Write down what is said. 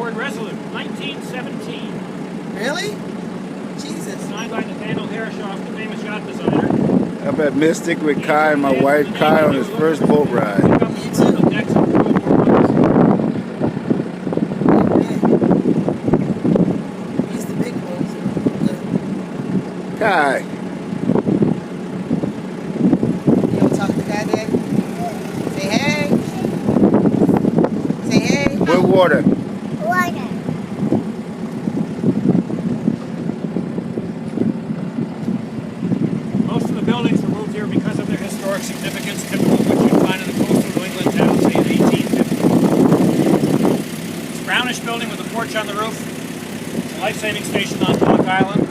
Ford Resolute, 1917. Really? Jesus. Signed by Nathaniel Herreshoff, the famous yacht designer. I'm at Mystic with Kai, my wife Kai, on his first boat ride. You too. He's the big boys. Kai, You ever talk to Kai, Dad? Say hey. Say hey. with water. Most of the buildings were moved here because of their historic significance, typical of what you find in the coastal New England town, say in 1850. This brownish building with a porch on the roof, it's a life-saving station on Block Island.